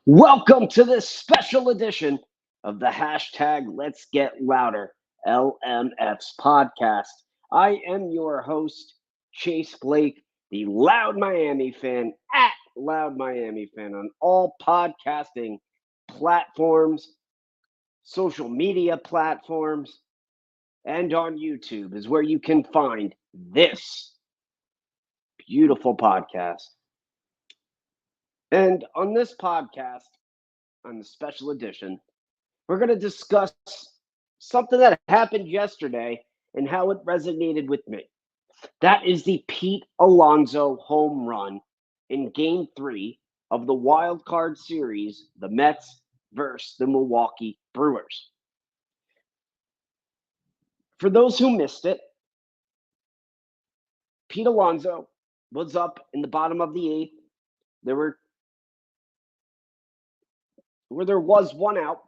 Welcome to this special edition of the hashtag Let's Get Louder LMF's podcast. I am your host, Chase Blake, the Loud Miami fan at Loud Miami fan on all podcasting platforms, social media platforms, and on YouTube is where you can find this beautiful podcast. And on this podcast, on the special edition, we're going to discuss something that happened yesterday and how it resonated with me. That is the Pete Alonzo home run in Game 3 of the wild card series, the Mets versus the Milwaukee Brewers. For those who missed it, Pete Alonzo was up in the bottom of the eighth. There was one out,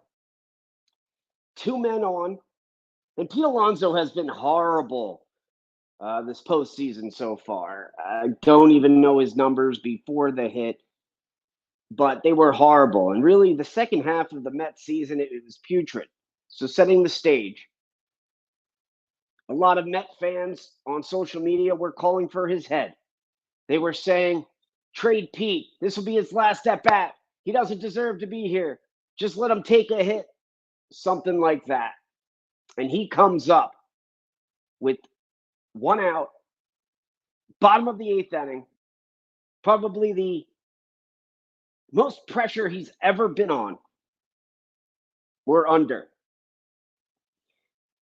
two men on, and Pete Alonzo has been horrible this postseason so far. I don't even know his numbers before the hit, but they were horrible. And really, the second half of the Mets season, it was putrid. So setting the stage, a lot of Met fans on social media were calling for his head. They were saying, trade Pete. This will be his last at bat. He doesn't deserve to be here. Just let him take a hit. Something like that. And he comes up with one out, bottom of the eighth inning, probably the most pressure he's ever been on. We're under.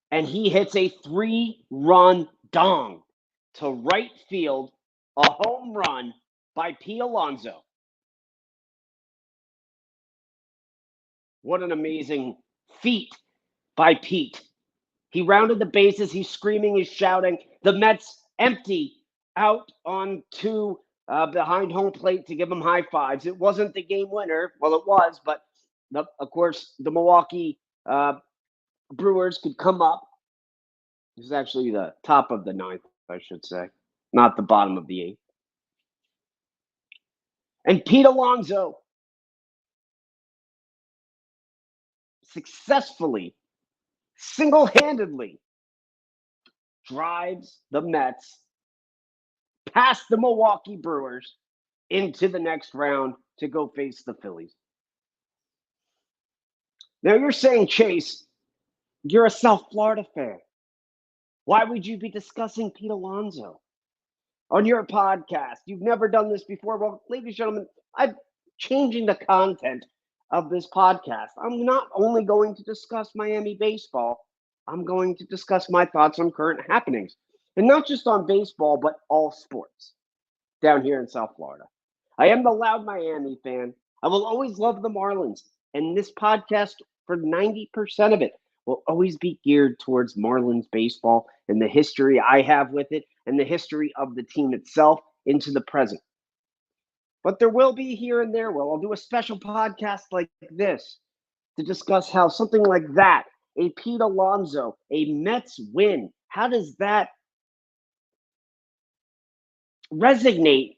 And he hits a 3-run dong to right field, a home run by Pete Alonzo. What an amazing feat by Pete. He rounded the bases. He's screaming, he's shouting. The Mets empty out onto behind home plate to give him high fives. It wasn't the game winner. Well, it was, but of course, the Milwaukee Brewers could come up. This is actually the top of the ninth, I should say, not the bottom of the eighth. And Pete Alonzo successfully, single-handedly drives the Mets past the Milwaukee Brewers into the next round to go face the Phillies. Now you're saying, Chase, you're a South Florida fan. Why would you be discussing Pete Alonzo on your podcast? You've never done this before. Well, ladies and gentlemen, I'm changing the content of this podcast. I'm not only going to discuss Miami baseball, I'm going to discuss my thoughts on current happenings. And not just on baseball, but all sports down here in South Florida. I am the Loud Miami fan. I will always love the Marlins. And this podcast, for 90% of it, will always be geared towards Marlins baseball and the history I have with it and the history of the team itself into the present. But there will be here and there, I'll do a special podcast like this to discuss how something like that, a Pete Alonzo, a Mets win, how does that resonate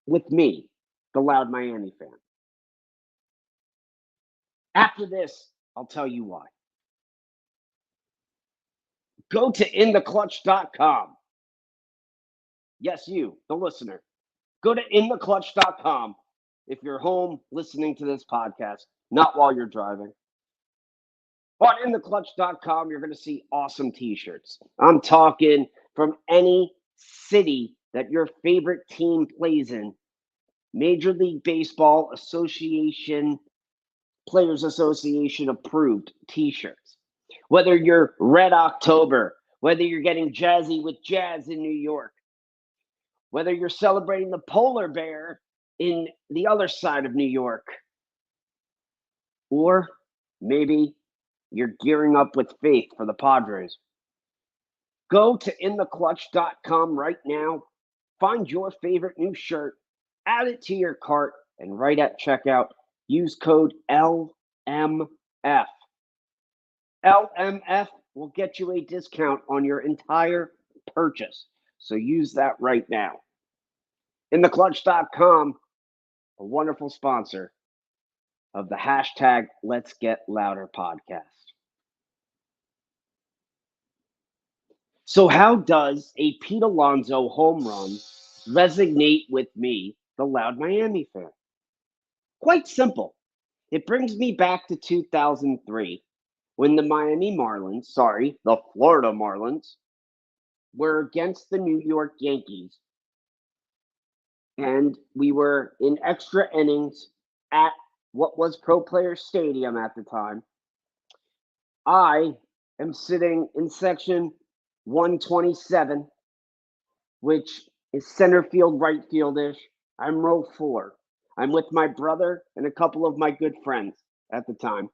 with me, the Loud Miami fan? After this, I'll tell you why. Go to intheclutch.com. Yes, you, the listener. Go to intheclutch.com if you're home listening to this podcast, not while you're driving. On intheclutch.com, you're going to see awesome t-shirts. I'm talking from any city that your favorite team plays in. Major League Baseball Association, Players Association approved t-shirts. Whether you're Red October, whether you're getting jazzy with Jazz in New York, whether you're celebrating the polar bear in the other side of New York, or maybe you're gearing up with faith for the Padres. Go to intheclutch.com right now, find your favorite new shirt, add it to your cart, and right at checkout, use code LMF. LMF will get you a discount on your entire purchase. So use that right now. InTheClutch.com, a wonderful sponsor of the hashtag LetsGetLouder podcast. So, how does a Pete Alonso home run resonate with me, the Loud Miami fan? Quite simple. It brings me back to 2003 when the the Florida Marlins, were against the New York Yankees. And we were in extra innings at what was Pro Players Stadium at the time. I am sitting in section 127, which is center field, right fieldish. I'm row 4. I'm with my brother and a couple of my good friends at the time.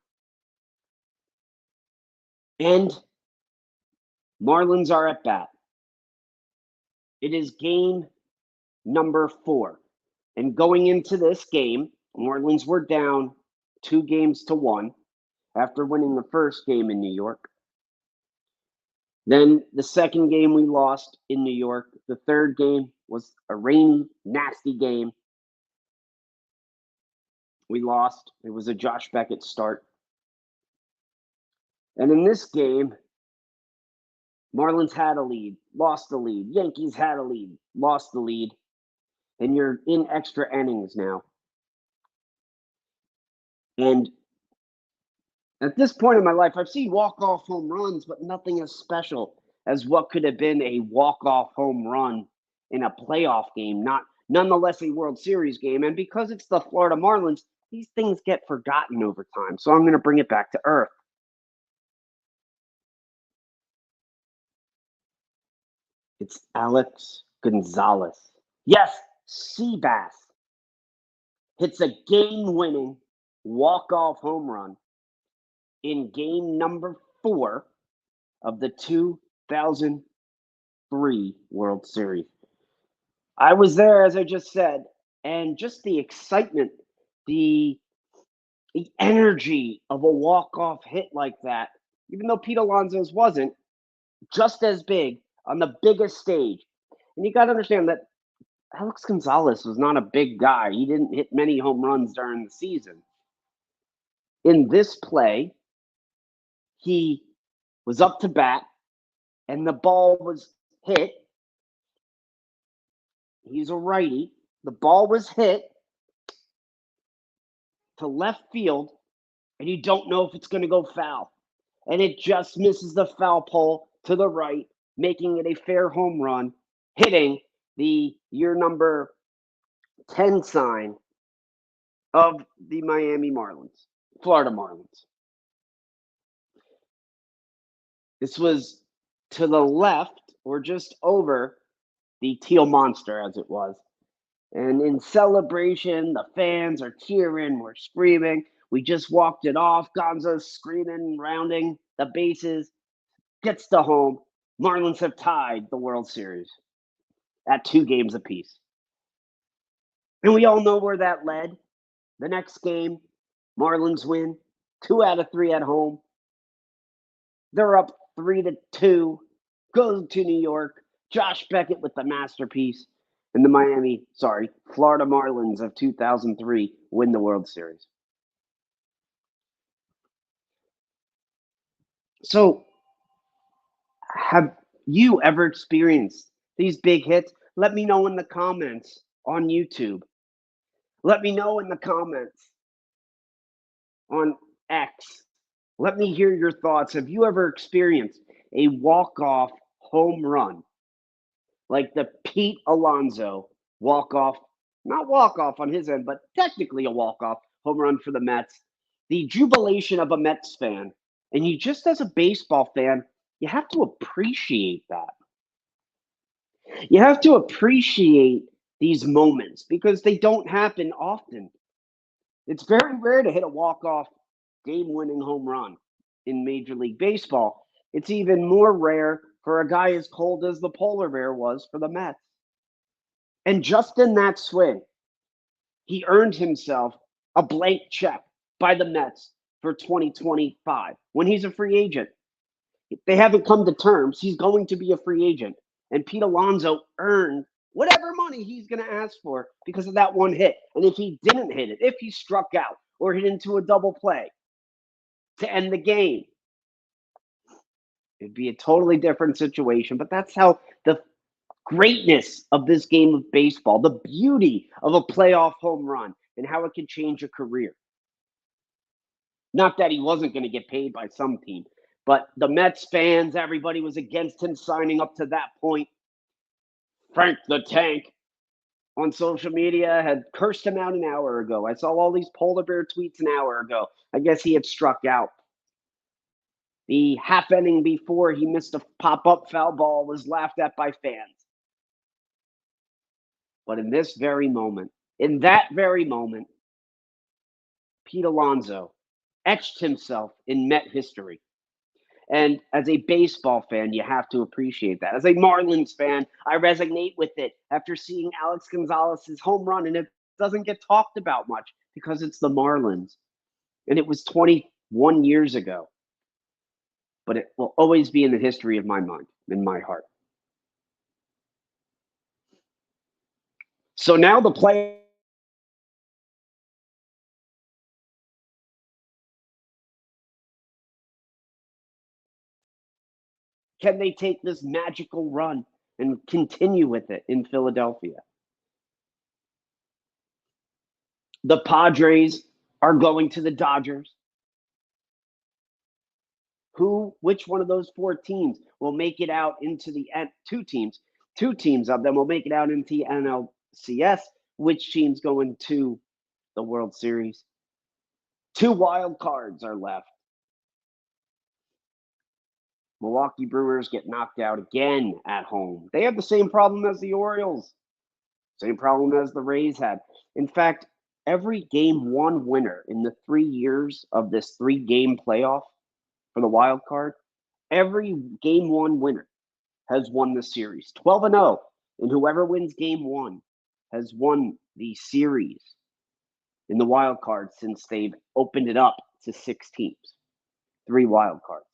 And Marlins are at bat. It is game number 4. And going into this game, Marlins were down 2-1 after winning the first game in New York. Then the second game we lost in New York. The third game was a rainy, nasty game. We lost. It was a Josh Beckett start. And in this game, Marlins had a lead, lost the lead. Yankees had a lead, lost the lead. And you're in extra innings now. And at this point in my life, I've seen walk-off home runs, but nothing as special as what could have been a walk-off home run in a playoff game, nonetheless a World Series game. And because it's the Florida Marlins, these things get forgotten over time. So I'm going to bring it back to earth. It's Alex Gonzalez. Yes, Seabass hits a game-winning walk-off home run in game number 4 of the 2003 World Series. I was there, as I just said, and just the excitement, the energy of a walk-off hit like that, even though Pete Alonso's wasn't, just as big on the biggest stage. And you got to understand that Alex Gonzalez was not a big guy. He didn't hit many home runs during the season. In this play, he was up to bat, and the ball was hit. He's a righty. The ball was hit to left field, and you don't know if it's going to go foul. And it just misses the foul pole to the right, making it a fair home run, hitting the year number 10 sign of the Florida Marlins. This was to the left, or just over the teal monster, as it was. And in celebration, the fans are cheering, we're screaming. We just walked it off. Gonzo's screaming, rounding the bases, gets to home. Marlins have tied the World Series at 2 games apiece. And we all know where that led. The next game, Marlins win 2 out of 3 at home. They're up 3-2. Goes to New York. Josh Beckett with the masterpiece. And the Florida Marlins of 2003 win the World Series. So, have you ever experienced these big hits? Let me know in the comments on YouTube. Let me know in the comments on X. Let me hear your thoughts. Have you ever experienced a walk-off home run like the Pete Alonso walk-off, not walk-off on his end, but technically a walk-off home run for the Mets? The jubilation of a Mets fan. And you just, as a baseball fan, you have to appreciate that. You have to appreciate these moments because they don't happen often. It's very rare to hit a walk-off game-winning home run in Major League Baseball. It's even more rare for a guy as cold as the polar bear was for the Mets. And just in that swing, he earned himself a blank check by the Mets for 2025 when he's a free agent. They haven't come to terms. He's going to be a free agent. And Pete Alonso earned whatever money he's going to ask for because of that one hit. And if he didn't hit it, if he struck out, or hit into a double play to end the game. It'd be a totally different situation, but that's how the greatness of this game of baseball, the beauty of a playoff home run, and how it can change a career. Not that he wasn't going to get paid by some team, but the Mets fans, everybody was against him signing up to that point. Frank the Tank on social media had cursed him out an hour ago. I saw all these polar bear tweets an hour ago. I guess he had struck out. The half inning before he missed a pop-up foul ball was laughed at by fans. But in this very moment, in that very moment, Pete Alonso etched himself in Met history. And as a baseball fan, you have to appreciate that. As a Marlins fan, I resonate with it after seeing Alex Gonzalez's home run, and it doesn't get talked about much because it's the Marlins. And it was 21 years ago. But it will always be in the history of my mind, in my heart. So now the play. Can they take this magical run and continue with it in Philadelphia? The Padres are going to the Dodgers. Which one of those four teams will make it out into the two teams of them will make it out into the NLCS? Which team's going to the World Series? 2 wild cards are left. Milwaukee Brewers get knocked out again at home. They have the same problem as the Orioles, same problem as the Rays had. In fact, every game one winner in the 3 years of this 3-game playoff for the wild card, every game one winner has won the series. 12-0, and whoever wins game one has won the series in the wild card since they've opened it up to 6 teams, 3 wild cards.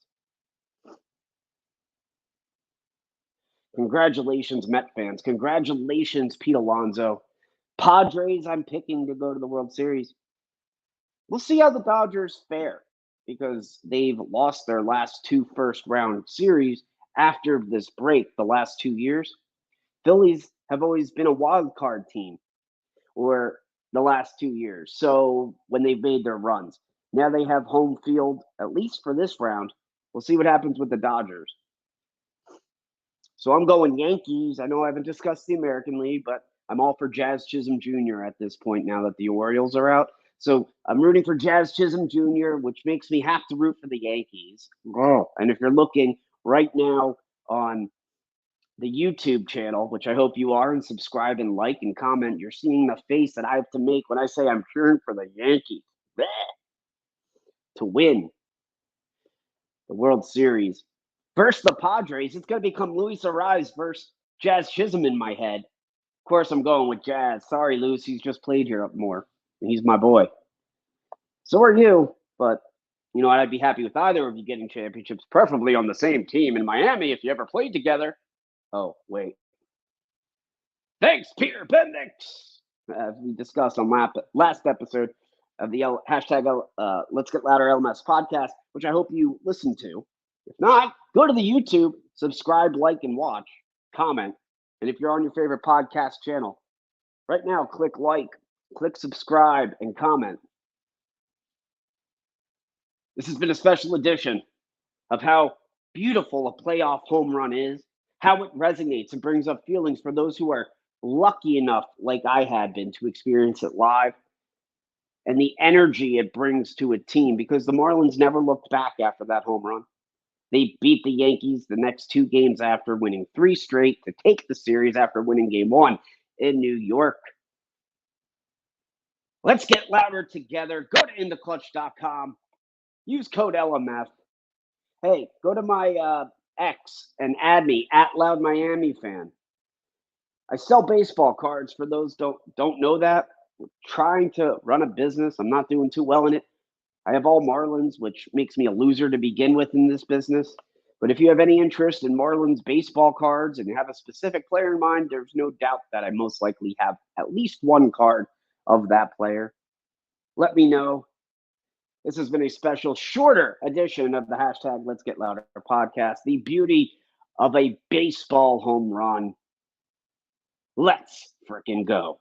Congratulations, Met fans. Congratulations, Pete Alonso. Padres, I'm picking to go to the World Series. We'll see how the Dodgers fare because they've lost their last 2 first-round series after this break the last 2 years. Phillies have always been a wild card team or the last 2 years. So when they've made their runs, now they have home field, at least for this round. We'll see what happens with the Dodgers. So I'm going Yankees. I know I haven't discussed the American League, but I'm all for Jazz Chisholm Jr. at this point now that the Orioles are out. So I'm rooting for Jazz Chisholm Jr., which makes me have to root for the Yankees. And if you're looking right now on the YouTube channel, which I hope you are, and subscribe and like and comment, you're seeing the face that I have to make when I say I'm cheering for the Yankees to win the World Series. Versus the Padres, it's going to become Luis Ariz versus Jazz Chisholm in my head. Of course, I'm going with Jazz. Sorry, Luis, he's just played here up more. He's my boy. So are you, but, you know, I'd be happy with either of you getting championships, preferably on the same team in Miami if you ever played together. Oh, wait. Thanks, Peter Bendix. As we discussed on last episode of the hashtag Let's Get Louder LMS podcast, which I hope you listened to. If not, go to the YouTube, subscribe, like, and watch, comment. And if you're on your favorite podcast channel, right now, click like, click subscribe, and comment. This has been a special edition of how beautiful a playoff home run is, how it resonates and brings up feelings for those who are lucky enough, like I had been, to experience it live, and the energy it brings to a team, because the Marlins never looked back after that home run. They beat the Yankees the next 2 games after, winning 3 straight to take the series after winning game 1 in New York. Let's get louder together. Go to intheclutch.com. Use code LMF. Hey, go to my X and add me at Loud Miami Fan. I sell baseball cards for those don't know that. I'm trying to run a business. I'm not doing too well in it. I have all Marlins, which makes me a loser to begin with in this business. But if you have any interest in Marlins baseball cards and you have a specific player in mind, there's no doubt that I most likely have at least one card of that player. Let me know. This has been a special, shorter edition of the hashtag Let's Get Louder podcast. The beauty of a baseball home run. Let's frickin' go.